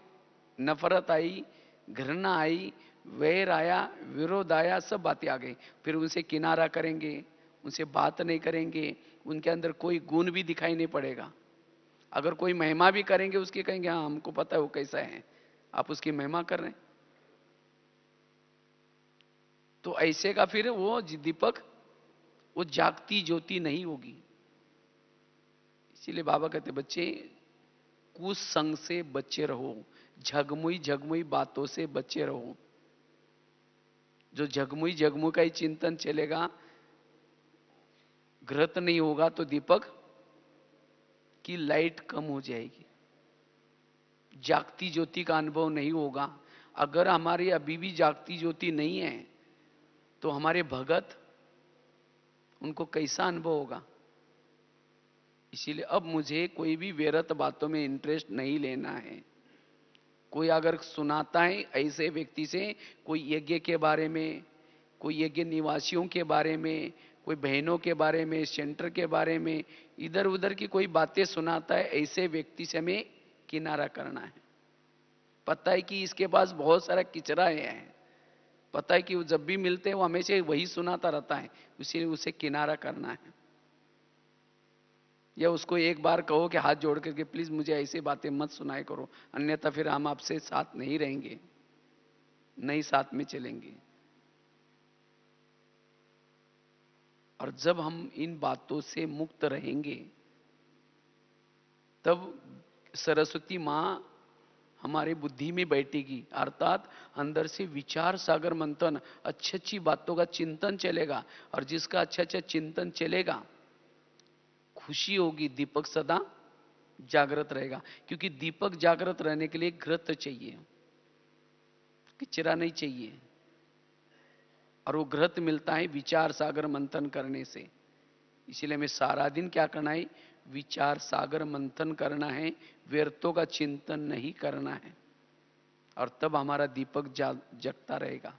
नफरत आई, घृणा आई, वैर आया, विरोध आया, सब बातें आ गई। फिर उनसे किनारा करेंगे, उनसे बात नहीं करेंगे, उनके अंदर कोई गुण भी दिखाई नहीं पड़ेगा। अगर कोई महिमा भी करेंगे उसकी, कहेंगे हाँ हमको पता है वो कैसा है, आप उसकी महिमा कर रहे हैं। तो ऐसे का फिर वो दीपक, वो जागती ज्योति नहीं होगी। इसीलिए बाबा कहते बच्चे कुसंग से बचे रहो, झगमुई झगमुई बातों से बचे रहो। जो झगमुई झगमुई का ही चिंतन चलेगा, घृत नहीं होगा तो दीपक की लाइट कम हो जाएगी, जागती ज्योति का अनुभव नहीं होगा। अगर हमारी अभी भी जागती ज्योति नहीं है तो हमारे भगत, उनको कैसा अनुभव होगा? इसीलिए अब मुझे कोई भी व्यर्थ बातों में इंटरेस्ट नहीं लेना है। कोई अगर सुनाता है ऐसे व्यक्ति से, कोई यज्ञ के बारे में, कोई यज्ञ निवासियों के बारे में, कोई बहनों के बारे में, सेंटर के बारे में, इधर उधर की कोई बातें सुनाता है, ऐसे व्यक्ति से हमें किनारा करना है। पता है कि इसके पास बहुत सारा किचरा है, पता है कि वो जब भी मिलते हैं वो हमेशा वही सुनाता रहता है, इसीलिए उसे किनारा करना है। या उसको एक बार कहो कि हाथ जोड़ करके प्लीज मुझे ऐसी बातें मत सुनाया करो, अन्यथा फिर हम आपसे साथ नहीं रहेंगे, नहीं साथ में चलेंगे। और जब हम इन बातों से मुक्त रहेंगे तब सरस्वती मां हमारे बुद्धि में बैठेगी, अर्थात अंदर से विचार सागर मंथन, अच्छी अच्छी बातों का चिंतन चलेगा। और जिसका अच्छा अच्छा चिंतन चलेगा, खुशी होगी, दीपक सदा जागृत रहेगा। क्योंकि दीपक जागृत रहने के लिए घृत चाहिए, किचरा नहीं चाहिए। और वो घृत मिलता है विचार सागर मंथन करने से। इसीलिए हमें सारा दिन क्या करना है? विचार सागर मंथन करना है, व्यर्थों का चिंतन नहीं करना है। और तब हमारा दीपक जगता रहेगा।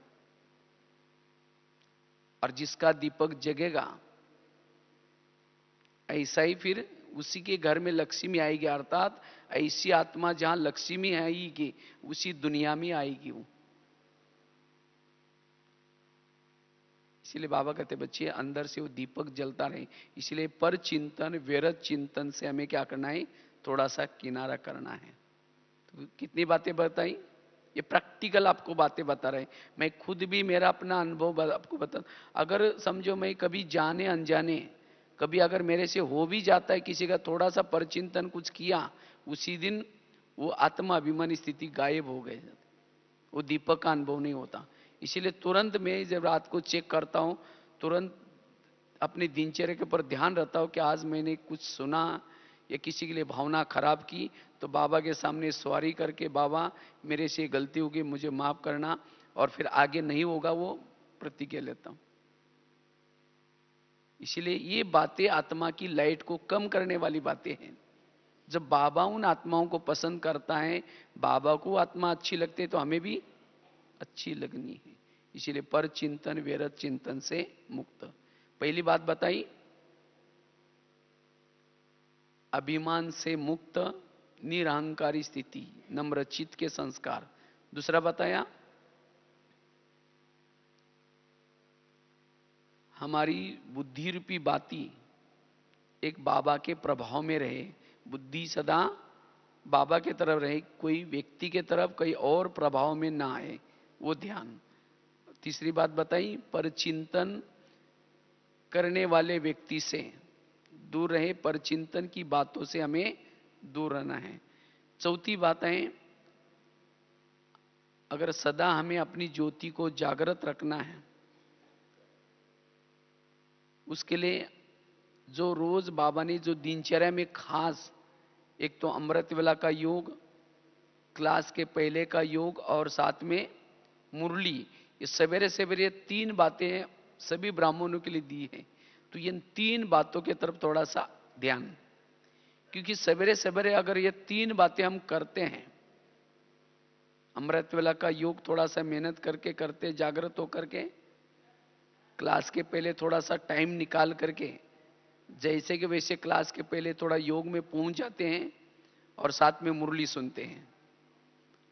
और जिसका दीपक जगेगा ऐसा ही फिर उसी के घर में लक्ष्मी आएगी। अर्थात ऐसी आत्मा जहां लक्ष्मी आएगी उसी दुनिया में आएगी वो। इसलिए बाबा कहते बच्चे अंदर से वो दीपक जलता रहे। इसलिए पर चिंतन, व्यर्थ चिंतन से हमें क्या करना है? थोड़ा सा किनारा करना है। तो कितनी बातें बताई, ये प्रैक्टिकल आपको बातें बता रहे। मैं खुद भी मेरा अपना अनुभव आपको बता, अगर समझो मैं कभी जाने अनजाने कभी अगर मेरे से हो भी जाता है किसी का थोड़ा सा परचिंतन कुछ किया, उसी दिन वो आत्मा अभिमानी स्थिति गायब हो गए, वो दीपक का अनुभव नहीं होता। इसीलिए तुरंत मैं जब रात को चेक करता हूं, तुरंत अपनी दिनचर्या के ऊपर ध्यान रहता हूं कि आज मैंने कुछ सुना या किसी के लिए भावना खराब की, तो बाबा के सामने सवारी करके बाबा मेरे से गलती होगी, मुझे माफ करना, और फिर आगे नहीं होगा वो प्रतिज्ञा लेता हूं। इसलिए ये बातें आत्मा की लाइट को कम करने वाली बातें हैं। जब बाबा उन आत्माओं को पसंद करता है, बाबा को आत्मा अच्छी लगती है, तो हमें भी अच्छी लगनी है। इसीलिए पर चिंतन व्यर्थ चिंतन से मुक्त। पहली बात बताई, अभिमान से मुक्त, निरहंकारी स्थिति, नम्र चित्त के संस्कार। दूसरा बताया, हमारी बुद्धि रूपी बाती एक बाबा के प्रभाव में रहे, बुद्धि सदा बाबा के तरफ रहे, कोई व्यक्ति के तरफ कहीं और प्रभाव में ना आए, वो ध्यान। तीसरी बात बताई, पर चिंतन करने वाले व्यक्ति से दूर रहे, पर चिंतन की बातों से हमें दूर रहना है। चौथी बात है, अगर सदा हमें अपनी ज्योति को जागृत रखना है, उसके लिए जो रोज बाबा ने जो दिनचर्या में खास, एक तो अमृत वेला का योग, क्लास के पहले का योग, और साथ में मुरली, ये सवेरे सवेरे 3 बातें सभी ब्राह्मणों के लिए दी है। तो इन 3 बातों की तरफ थोड़ा सा ध्यान, क्योंकि सवेरे सवेरे अगर ये 3 बातें हम करते हैं, अमृत वेला का योग थोड़ा सा मेहनत करके करते, जागृत होकर के, क्लास के पहले थोड़ा सा टाइम निकाल करके, जैसे कि वैसे क्लास के पहले थोड़ा योग में पहुंच जाते हैं, और साथ में मुरली सुनते हैं।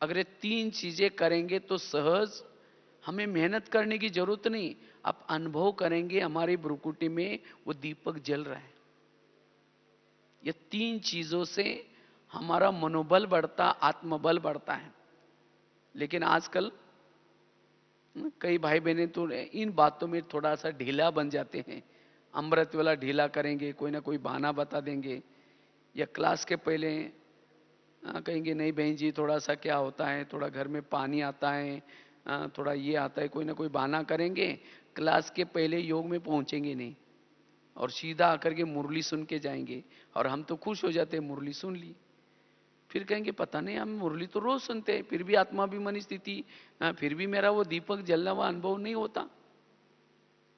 अगर ये 3 चीजें करेंगे तो सहज, हमें मेहनत करने की जरूरत नहीं, आप अनुभव करेंगे हमारी भ्रुकुटी में वो दीपक जल रहा है। ये 3 चीजों से हमारा मनोबल बढ़ता, आत्मबल बढ़ता है। लेकिन आजकल कई भाई बहनें तो इन बातों में थोड़ा सा ढीला बन जाते हैं। अमृत वाला ढीला करेंगे, कोई ना कोई बहाना बता देंगे, या क्लास के पहले कहेंगे नहीं बहन जी थोड़ा सा क्या होता है, थोड़ा घर में पानी आता है, थोड़ा ये आता है, कोई ना कोई बहाना करेंगे, क्लास के पहले योग में पहुंचेंगे नहीं, और सीधा आकर के मुरली सुन के जाएंगे। और हम तो खुश हो जाते हैं, मुरली सुन ली। फिर कहेंगे पता नहीं, हम मुरली तो रोज सुनते हैं, फिर भी आत्माभिमानी स्थिति, फिर भी मेरा वो दीपक जलना हुआ अनुभव नहीं होता।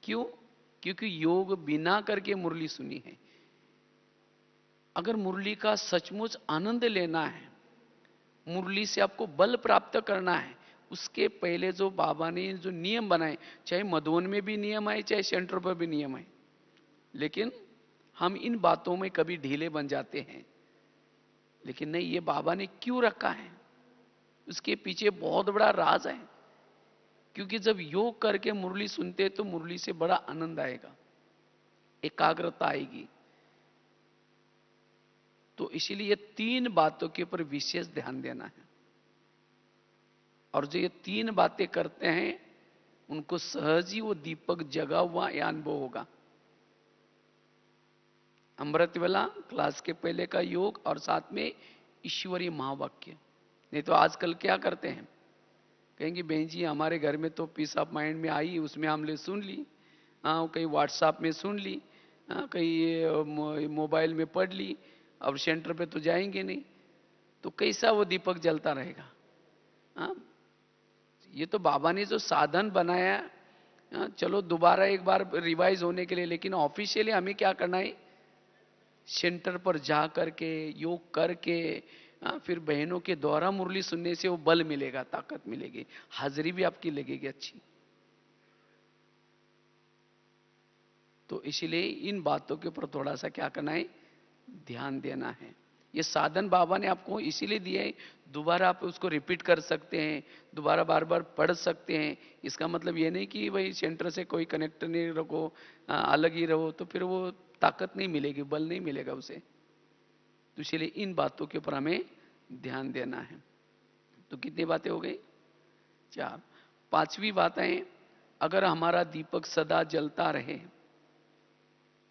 क्यों? क्योंकि योग बिना करके मुरली सुनी है। अगर मुरली का सचमुच आनंद लेना है, मुरली से आपको बल प्राप्त करना है, उसके पहले जो बाबा ने जो नियम बनाए, चाहे मधुवन में भी नियम आए, चाहे सेंटर पर भी नियम आए, लेकिन हम इन बातों में कभी ढीले बन जाते हैं। लेकिन नहीं, ये बाबा ने क्यों रखा है, उसके पीछे बहुत बड़ा राज है। क्योंकि जब योग करके मुरली सुनते तो मुरली से बड़ा आनंद आएगा, एकाग्रता आएगी। तो इसीलिए ये 3 बातों के ऊपर विशेष ध्यान देना है। और जो ये 3 बातें करते हैं, उनको सहज ही वो दीपक जगा हुआ या अनुभव होगा। अमृत वेला, क्लास के पहले का योग, और साथ में ईश्वरीय महावाक्य। नहीं तो आजकल क्या करते हैं, कहेंगे बहन जी हमारे घर में तो पीस ऑफ माइंड में आई, उसमें हमने सुन ली, कहीं व्हाट्सएप में सुन ली, कहीं मोबाइल में पढ़ ली, अब सेंटर पे तो जाएंगे नहीं, तो कैसा वो दीपक जलता रहेगा। ये तो बाबा ने जो साधन बनाया, चलो दोबारा एक बार रिवाइज होने के लिए, लेकिन ऑफिशियली हमें क्या करना है, सेंटर पर जा करके योग करके, फिर बहनों के द्वारा मुरली सुनने से वो बल मिलेगा, ताकत मिलेगी, हाजिरी भी आपकी लगेगी अच्छी। तो इसलिए इन बातों के ऊपर थोड़ा सा क्या करना है, ध्यान देना है। ये साधन बाबा ने आपको इसीलिए दिया है, दोबारा आप उसको रिपीट कर सकते हैं, दोबारा बार बार पढ़ सकते हैं। इसका मतलब ये नहीं कि भाई सेंटर से कोई कनेक्ट नहीं रखो, अलग ही रहो, तो फिर वो ताकत नहीं मिलेगी, बल नहीं मिलेगा उसे। तो इसलिए इन बातों के ऊपर हमें ध्यान देना है। तो कितनी बातें हो गई? 4। 5वीं बात है, अगर हमारा दीपक सदा जलता रहे,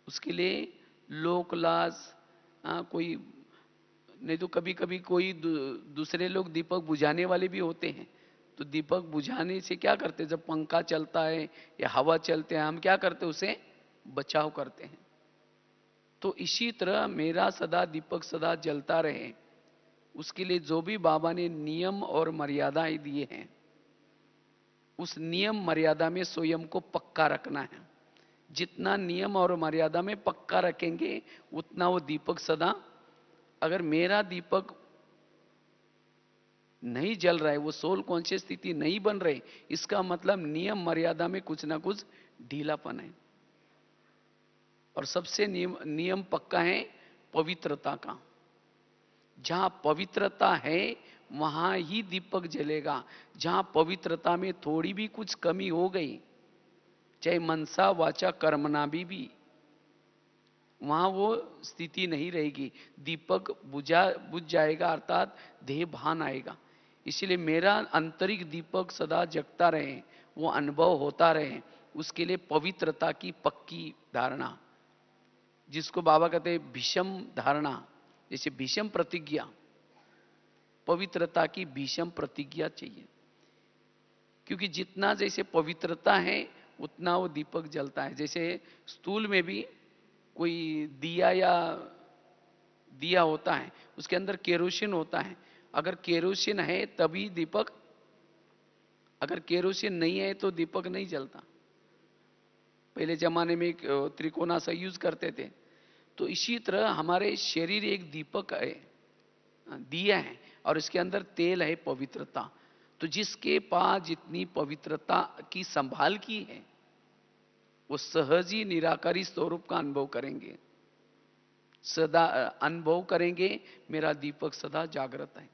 उसके लिए लोक लाज, कोई नहीं तो कभी कभी कोई दूसरे लोग दीपक बुझाने वाले भी होते हैं। तो दीपक बुझाने से क्या करते, जब पंखा चलता है या हवा चलते हैं, हम क्या करते, उसे बचाव करते हैं। तो इसी तरह मेरा सदा दीपक सदा जलता रहे, उसके लिए जो भी बाबा ने नियम और मर्यादाएं दिए हैं, उस नियम मर्यादा में स्वयं को पक्का रखना है। जितना नियम और मर्यादा में पक्का रखेंगे उतना वो दीपक सदा, अगर मेरा दीपक नहीं जल रहा है, वो सोल कॉन्शियस स्थिति नहीं बन रही, इसका मतलब नियम मर्यादा में कुछ ना कुछ ढीलापन है। और सबसे नियम पक्का है पवित्रता का। जहां पवित्रता है वहां ही दीपक जलेगा। जहां पवित्रता में थोड़ी भी कुछ कमी हो गई, चाहे मनसा वाचा कर्मणा भी, वहां वो स्थिति नहीं रहेगी, दीपक बुझ जाएगा, अर्थात देह भान आएगा। इसलिए मेरा आंतरिक दीपक सदा जगता रहे, वो अनुभव होता रहे, उसके लिए पवित्रता की पक्की धारणा, जिसको बाबा कहते हैं भीषम धारणा, जैसे भीषम प्रतिज्ञा, पवित्रता की भीषम प्रतिज्ञा चाहिए। क्योंकि जितना जैसे पवित्रता है उतना वो दीपक जलता है। जैसे स्थूल में भी कोई दिया होता है, उसके अंदर केरोसिन होता है। अगर केरोसिन है तभी दीपक, अगर केरोसिन नहीं है तो दीपक नहीं जलता। पहले जमाने में एक त्रिकोणा सा यूज करते थे। तो इसी तरह हमारे शरीर एक दीपक है, दिया है, और इसके अंदर तेल है पवित्रता। तो जिसके पास जितनी पवित्रता की संभाल की है वो सहज ही निराकारी स्वरूप का अनुभव करेंगे, सदा अनुभव करेंगे मेरा दीपक सदा जागृत है।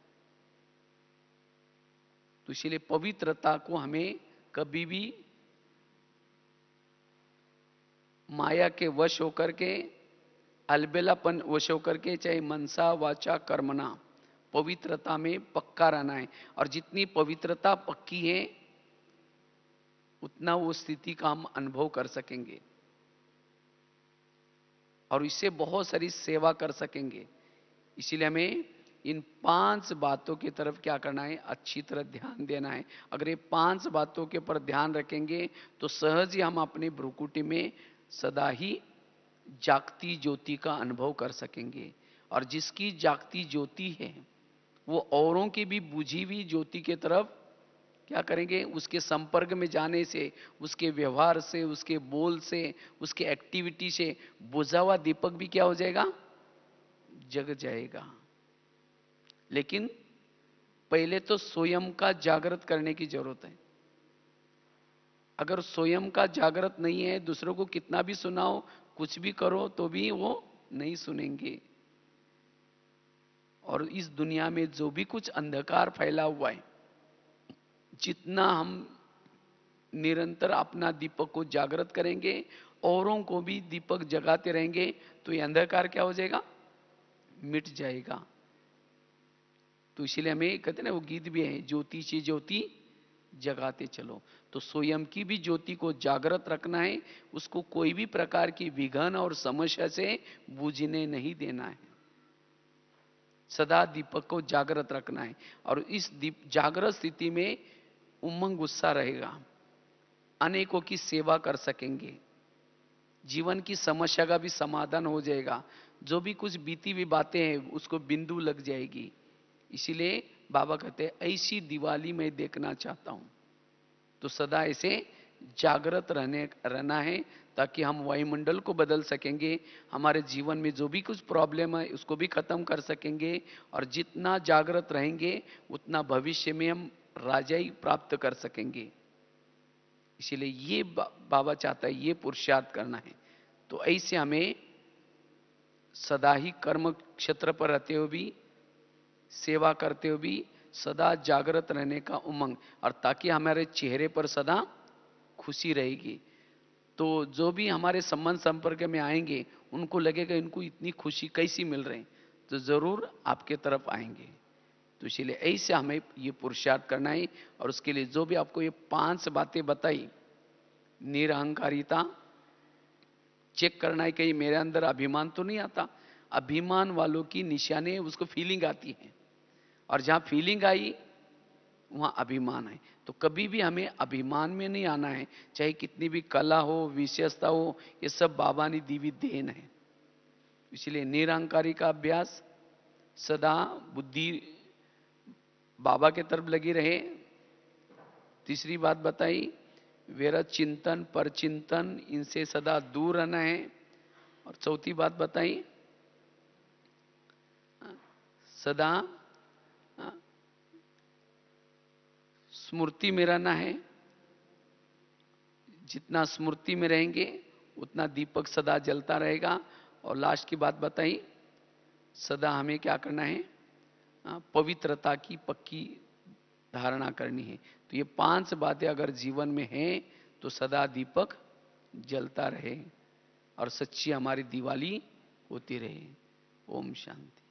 तो इसलिए पवित्रता को हमें कभी भी माया के वश होकर के, अलबेलापन वश होकर के, चाहे मनसा वाचा कर्मणा, पवित्रता में पक्का रहना है। और जितनी पवित्रता पक्की है उतना वो स्थिति का हम अनुभव कर सकेंगे और इससे बहुत सारी सेवा कर सकेंगे। इसीलिए हमें इन 5 बातों की तरफ क्या करना है, अच्छी तरह ध्यान देना है। अगर ये 5 बातों के ऊपर ध्यान रखेंगे तो सहज ही हम अपनी भ्रुकुटी में सदा ही जागती ज्योति का अनुभव कर सकेंगे। और जिसकी जागती ज्योति है वो औरों की भी बुझी हुई ज्योति के तरफ क्या करेंगे, उसके संपर्क में जाने से, उसके व्यवहार से, उसके बोल से, उसके एक्टिविटी से बुझा हुआ दीपक भी क्या हो जाएगा, जग जाएगा। लेकिन पहले तो स्वयं का जागृत करने की जरूरत है। अगर स्वयं का जागृत नहीं है, दूसरों को कितना भी सुनाओ, कुछ भी करो तो भी वो नहीं सुनेंगे। और इस दुनिया में जो भी कुछ अंधकार फैला हुआ है, जितना हम निरंतर अपना दीपक को जागृत करेंगे, औरों को भी दीपक जगाते रहेंगे, तो ये अंधकार क्या हो जाएगा, मिट जाएगा। तो इसलिए हमें कहते ना, वो गीत भी है, ज्योति से ज्योति जगाते चलो। तो स्वयं की भी ज्योति को जागृत रखना है, उसको कोई भी प्रकार की विघ्न और समस्या से बूझने नहीं देना है। सदा दीपक को जागृत रखना है और इस जागृत स्थिति में उमंग गुस्सा रहेगा, अनेकों की सेवा कर सकेंगे, जीवन की समस्या का भी समाधान हो जाएगा, जो भी कुछ बीती हुई बातें हैं उसको बिंदु लग जाएगी। इसीलिए बाबा कहते हैं ऐसी दिवाली मैं देखना चाहता हूं। तो सदा ऐसे जागृत रहना है ताकि हम वायुमंडल को बदल सकेंगे, हमारे जीवन में जो भी कुछ प्रॉब्लम है उसको भी खत्म कर सकेंगे। और जितना जागृत रहेंगे उतना भविष्य में हम राजाई प्राप्त कर सकेंगे। इसीलिए ये बाबा चाहता है, ये पुरुषार्थ करना है। तो ऐसे हमें सदा ही कर्म क्षेत्र पर रहते हुए भी, सेवा करते हुए भी सदा जागृत रहने का उमंग, और ताकि हमारे चेहरे पर सदा खुशी रहेगी। तो जो भी हमारे संबंध संपर्क में आएंगे उनको लगेगा इनको इतनी खुशी कैसी मिल रही, तो जरूर आपके तरफ आएंगे। तो इसलिए ऐसे हमें ये पुरुषार्थ करना है। और उसके लिए जो भी आपको ये 5 बातें बताई, निरहंकारिता चेक करना है कि मेरे अंदर अभिमान तो नहीं आता। अभिमान वालों की निशानी उसको फीलिंग आती है, और जहां फीलिंग आई वहां अभिमान है। तो कभी भी हमें अभिमान में नहीं आना है, चाहे कितनी भी कला हो, विशेषता हो, ये सब बाबा ने दी हुई देन है। इसलिए निरहंकारी का अभ्यास, सदा बुद्धि बाबा के तरफ लगी रहे। तीसरी बात बताई व्यर्थ चिंतन पर चिंतन इनसे सदा दूर रहना है। और चौथी बात बताई, सदा स्मृति में रहना है। जितना स्मृति में रहेंगे उतना दीपक सदा जलता रहेगा। और लास्ट की बात बताई, सदा हमें क्या करना है, पवित्रता की पक्की धारणा करनी है। तो ये 5 बातें अगर जीवन में हैं तो सदा दीपक जलता रहे और सच्ची हमारी दिवाली होती रहे। ओम शांति।